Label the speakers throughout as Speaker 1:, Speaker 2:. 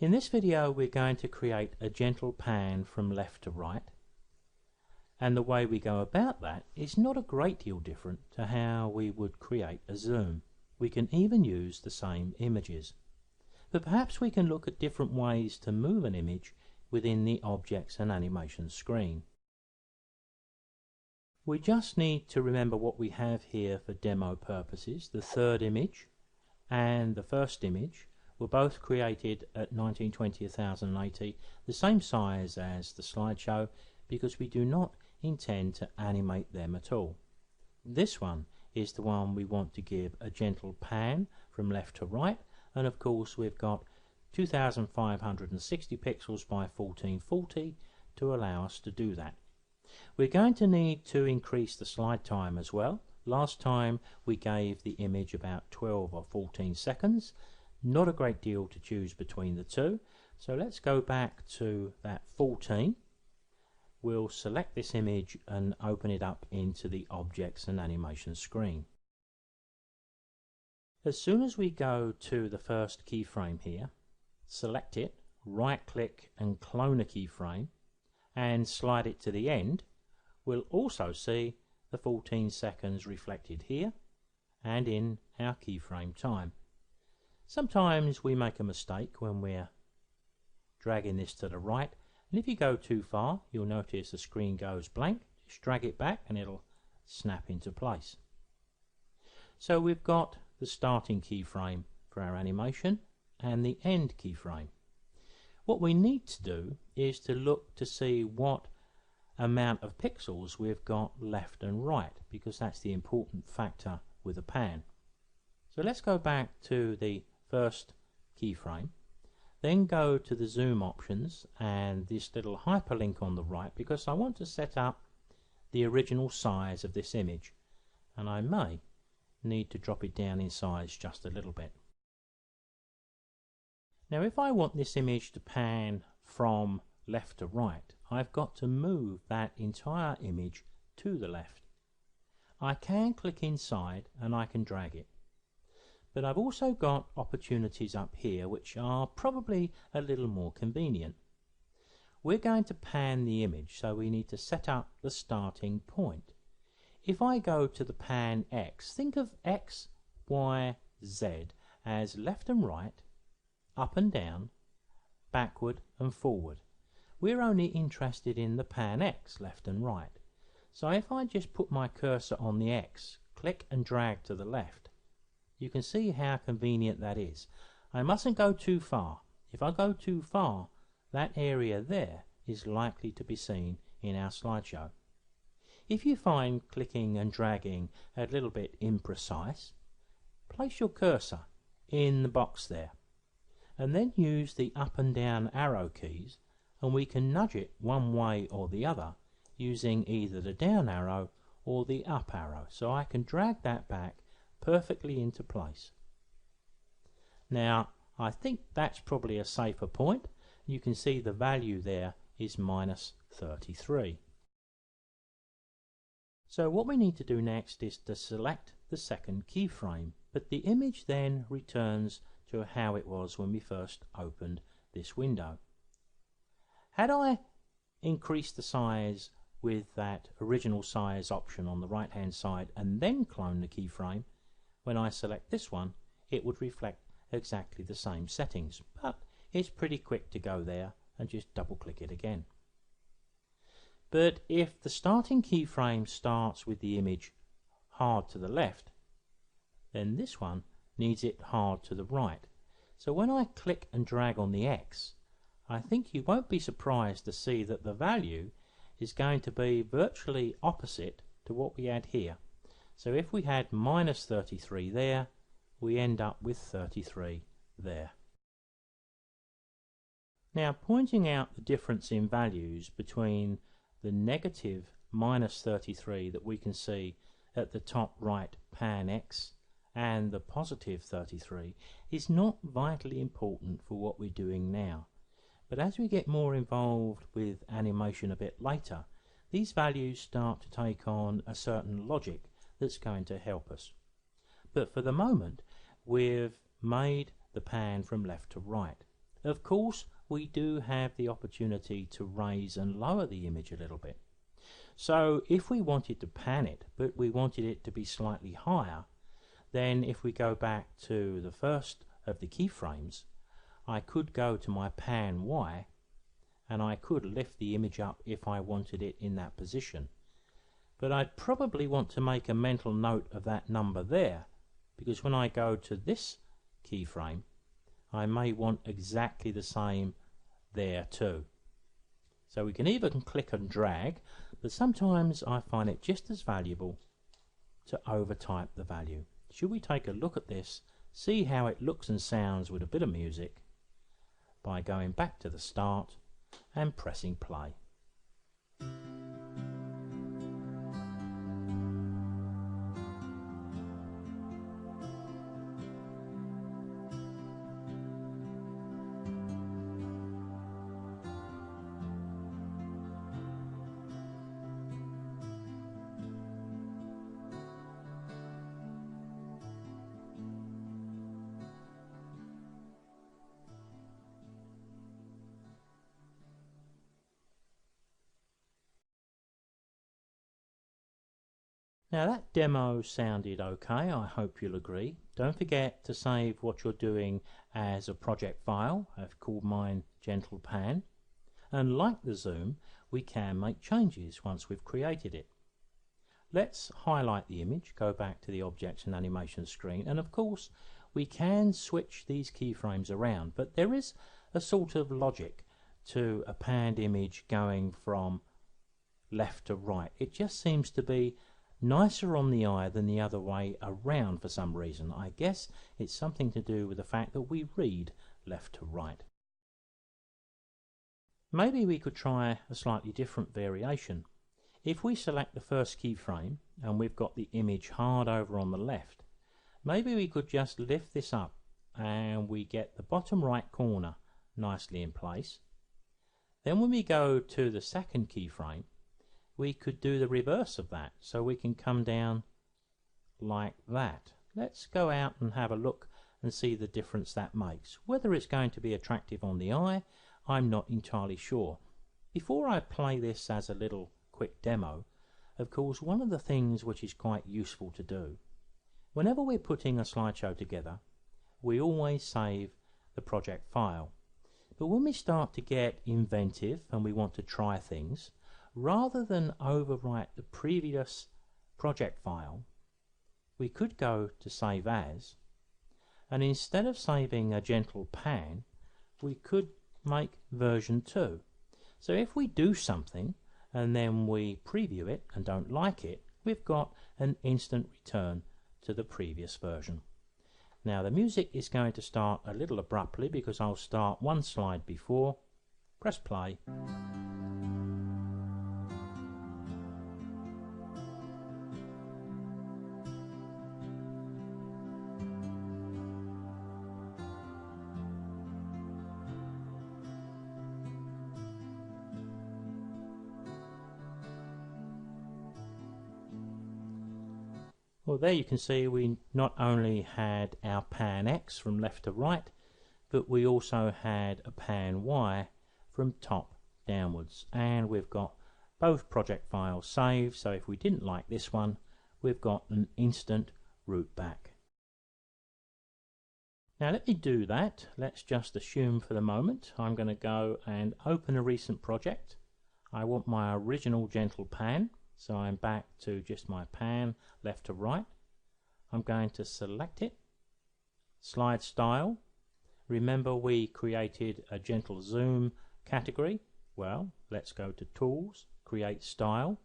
Speaker 1: In this video we're going to create a gentle pan from left to right, and the way we go about that is not a great deal different to how we would create a zoom. We can even use the same images, but perhaps we can look at different ways to move an image within the Objects and Animation screen. We just need to remember what we have here for demo purposes. The third image and the first image were both created at 1920x1080, the same size as the slideshow, because we do not intend to animate them at all. This one is the one we want to give a gentle pan from left to right, and of course we've got 2560 pixels by 1440 to allow us to do that. We're going to need to increase the slide time as well. Last time we gave the image about 12 or 14 seconds. Not a great deal to choose between the two, so let's go back to that 14. We'll select this image and open it up into the Objects and Animation screen. As soon as we go to the first keyframe here, select it, right click and clone a keyframe and slide it to the end, we'll also see the 14 seconds reflected here and in our keyframe time. Sometimes we make a mistake when we're dragging this to the right, and if you go too far you'll notice the screen goes blank. Just drag it back and it'll snap into place. So we've got the starting keyframe for our animation and the end keyframe. What we need to do is to look to see what amount of pixels we've got left and right, because that's the important factor with a pan. So let's go back to the first keyframe, then go to the zoom options and this little hyperlink on the right, because I want to set up the original size of this image, and I may need to drop it down in size just a little bit. Now if I want this image to pan from left to right, I've got to move that entire image to the left. I can click inside and I can drag it, but I've also got opportunities up here which are probably a little more convenient. We're going to pan the image, so we need to set up the starting point. If I go to the pan X, think of X, Y, Z as left and right, up and down, backward and forward. We're only interested in the pan X, left and right. So if I just put my cursor on the X, click and drag to the left, you can see how convenient that is. I mustn't go too far. If I go too far, that area there is likely to be seen in our slideshow. If you find clicking and dragging a little bit imprecise, place your cursor in the box there and then use the up and down arrow keys, and we can nudge it one way or the other using either the down arrow or the up arrow, so I can drag that back perfectly into place. Now I think that's probably a safer point. You can see the value there is -33. So what we need to do next is to select the second keyframe, but the image then returns to how it was when we first opened this window. Had I increased the size with that original size option on the right hand side and then clone the keyframe, when I select this one it would reflect exactly the same settings, but it's pretty quick to go there and just double click it again. But if the starting keyframe starts with the image hard to the left, then this one needs it hard to the right. So when I click and drag on the X, I think you won't be surprised to see that the value is going to be virtually opposite to what we had here. So if we had -33 there, we end up with 33 there. Now, pointing out the difference in values between the negative -33 that we can see at the top right pan X and the positive 33 is not vitally important for what we're doing now. But as we get more involved with animation a bit later, these values start to take on a certain logic that's going to help us. But for the moment, we've made the pan from left to right. Of course, we do have the opportunity to raise and lower the image a little bit. So if we wanted to pan it, but we wanted it to be slightly higher, then if we go back to the first of the keyframes, I could go to my pan Y and I could lift the image up if I wanted it in that position. But I'd probably want to make a mental note of that number there, because when I go to this keyframe, I may want exactly the same there too. So we can either click and drag, but sometimes I find it just as valuable to overtype the value. Should we take a look at this, see how it looks and sounds with a bit of music, by going back to the start and pressing play. Now that demo sounded okay, I hope you'll agree. Don't forget to save what you're doing as a project file. I've called mine Gentle Pan. And like the zoom, we can make changes once we've created it. Let's highlight the image, go back to the Objects and Animation screen, and of course we can switch these keyframes around, but there is a sort of logic to a panned image going from left to right. It just seems to be nicer on the eye than the other way around for some reason. I guess it's something to do with the fact that we read left to right. Maybe we could try a slightly different variation. If we select the first keyframe and we've got the image hard over on the left, maybe we could just lift this up and we get the bottom right corner nicely in place. Then when we go to the second keyframe, we could do the reverse of that, so we can come down like that. Let's go out and have a look and see the difference that makes. Whether it's going to be attractive on the eye, I'm not entirely sure. Before I play this as a little quick demo, of course, one of the things which is quite useful to do, whenever we're putting a slideshow together, we always save the project file. But when we start to get inventive and we want to try things, rather than overwrite the previous project file, we could go to Save As, and instead of saving a Gentle Pan, we could make version 2. So if we do something and then we preview it and don't like it, we've got an instant return to the previous version. Now the music is going to start a little abruptly because I'll start one slide before. Press play. Well, there you can see we not only had our pan X from left to right, but we also had a pan Y from top downwards. And we've got both project files saved, so if we didn't like this one, we've got an instant route back. Now let me do that. Let's just assume for the moment I'm going to go and open a recent project. I want my original Gentle Pan. So I'm back to just my pan, left to right. I'm going to select it. Slide style. Remember we created a gentle zoom category. Well, let's go to Tools, Create Style.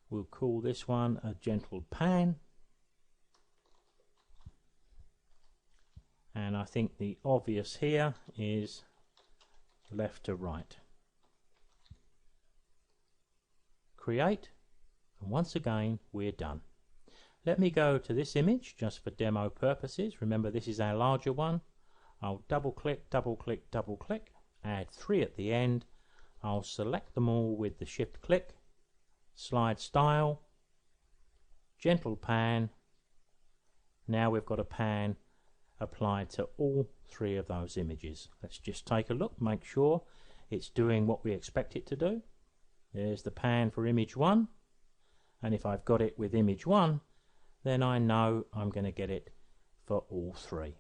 Speaker 1: We'll call this one a Gentle Pan. And I think the obvious here is left to right. Create, and once again we're done. Let me go to this image just for demo purposes. Remember this is our larger one. I'll double click, double click, double click, add 3 at the end. I'll select them all with the shift click, slide style, Gentle Pan. Now we've got a pan applied to all three of those images. Let's just take a look, make sure it's doing what we expect it to do. There's the pan for image 1, and if I've got it with image 1, then I know I'm going to get it for all three.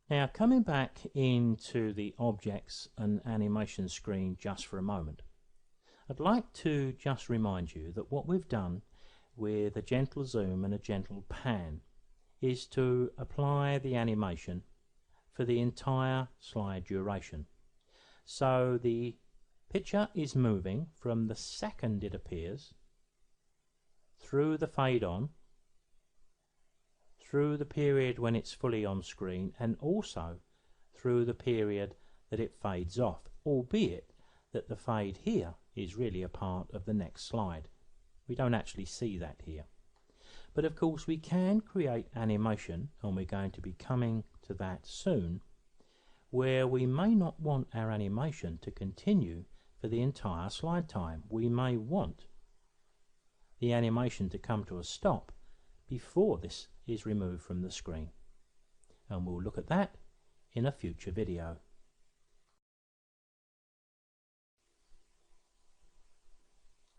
Speaker 1: Now, coming back into the objects and animation screen just for a moment, I'd like to just remind you that what we've done with a gentle zoom and a gentle pan is to apply the animation for the entire slide duration. So the picture is moving from the second it appears, through the fade on, through the period when it's fully on screen, and also through the period that it fades off, albeit that the fade here is really a part of the next slide. We don't actually see that here. But of course we can create animation, and we're going to be coming to that soon, where we may not want our animation to continue for the entire slide time. We may want the animation to come to a stop before this is removed from the screen. And we'll look at that in a future video.